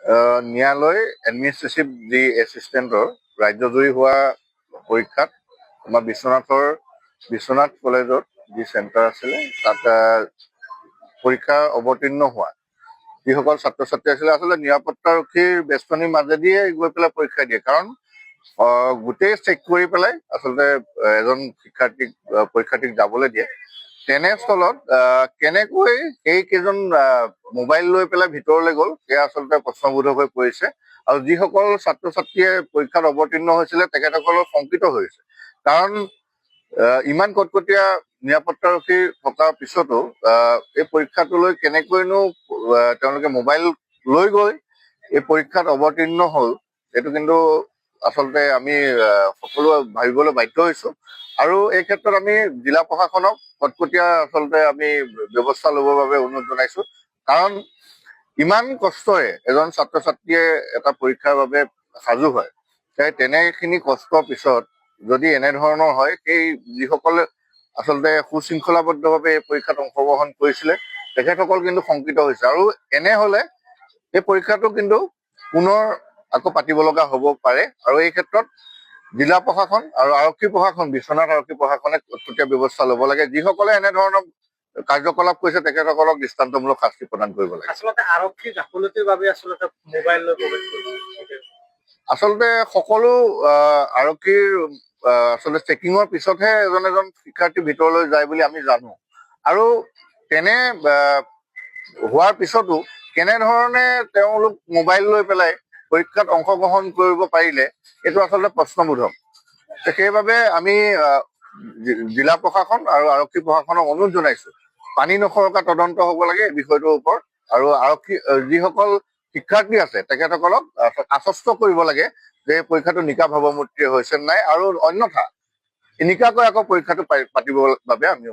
ন্যায়ালয় এডমিনিষ্ট্ৰেটিভ যি এছিষ্টেণ্টৰ ৰাজ্যজুৰি হোৱা পৰীক্ষাত আমাৰ বিশ্বনাথ কলেজত যি চেণ্টাৰ আছিলে তাত পৰীক্ষা অৱতীৰ্ণ হোৱা যিসকল ছাত্ৰ ছাত্ৰী আছিলে আচলতে নিৰাপত্তাৰক্ষীৰ বেষ্টনীৰ মাজেদিয়ে গৈ পেলাই পৰীক্ষা দিয়ে। কাৰণ গোটেই চেক কৰি পেলাই আচলতে এজন পৰীক্ষাৰ্থীক যাবলৈ দিয়ে। তেনেস্থলত কেনেকৈ সেইকেইজন মোবাইল লৈ পেলাই ভিতৰলৈ গ'ল সেয়া আচলতে প্ৰশ্নবোধক হৈ পৰিছে। আৰু যিসকল ছাত্ৰ ছাত্ৰীয়ে পৰীক্ষাত অৱতীৰ্ণ হৈছিলে তেখেতসকলৰ শংকিত হৈছে। কাৰণ ইমান কটকটীয়া নিৰাপত্তাৰক্ষী থকাৰ পিছতো এই পৰীক্ষাটোলৈ কেনেকৈনো তেওঁলোকে মোবাইল লৈ গৈ এই পৰীক্ষাত অৱতীৰ্ণ হ'ল, এইটো কিন্তু আচলতে আমি সকলোৱে ভাবিবলৈ বাধ্য হৈছো। আৰু এই ক্ষেত্ৰত আমি জিলা প্ৰশাসনক কটকটীয়া আচলতে আমি ব্যৱস্থা ল'বৰ বাবে অনুৰোধ জনাইছো। কাৰণ ইমান কষ্টৰে এজন ছাত্ৰ ছাত্ৰীয়ে এটা পৰীক্ষাৰ বাবে সাজু হয়, তেনেখিনি কষ্টৰ পিছত যদি এনেধৰণৰ হয়, সেই যিসকলে আচলতে সুশৃংখলাবদ্ধভাৱে এই পৰীক্ষাত অংশগ্ৰহণ কৰিছিলে তেখেতসকল কিন্তু শংকিত হৈছে। আৰু এনে হলে এই পৰীক্ষাটো কিন্তু পুনৰ আকৌ পাতিব লগা হ'ব পাৰে। আৰু এই ক্ষেত্ৰত জিলা প্ৰশাসন আৰু আৰক্ষী প্ৰশাসন, বিশ্বনাথ আৰক্ষী প্ৰশাসনে কটকটীয়া ব্যৱস্থা ল'ব লাগে। যিসকলে এনেধৰণৰ কাৰ্যকলাপ কৰিছে তেখেতসকলক দৃষ্টান্তমূলক শাস্তি প্ৰদান কৰিব লাগে। আচলতে আৰক্ষী গাফিলতিৰ বাবে আচলতে মোবাইল লৈ প্ৰৱেশ কৰিছে। আচলতে সকলো আৰক্ষীৰ আচলতে চেকিঙৰ পিছতহে এজন শিক্ষাৰ্থী ভিতৰলৈ যায় বুলি আমি জানো। আৰু তেনে হোৱাৰ পিছতো কেনেধৰণে তেওঁলোক মোবাইল লৈ পেলাই পৰীক্ষাত অংশগ্ৰহণ কৰিব পাৰিলে এইটো আচলতে প্ৰশ্নবোধক। সেইবাবে আমি জিলা প্ৰশাসন আৰু আৰক্ষী প্ৰশাসনক অনুৰোধ জনাইছো, পানী নসৰকা তদন্ত হ'ব লাগে এই বিষয়টোৰ ওপৰত। আৰু আৰক্ষী যিসকল শিক্ষাৰ্থী আছে তেখেতসকলক আশ্বস্ত কৰিব লাগে যে পৰীক্ষাটো নিকা ভাৱমূৰ্তিৰে হৈছে নাই, আৰু অন্যথা নিকাকৈ আকৌ পৰীক্ষাটো পাতিবৰ বাবে আমি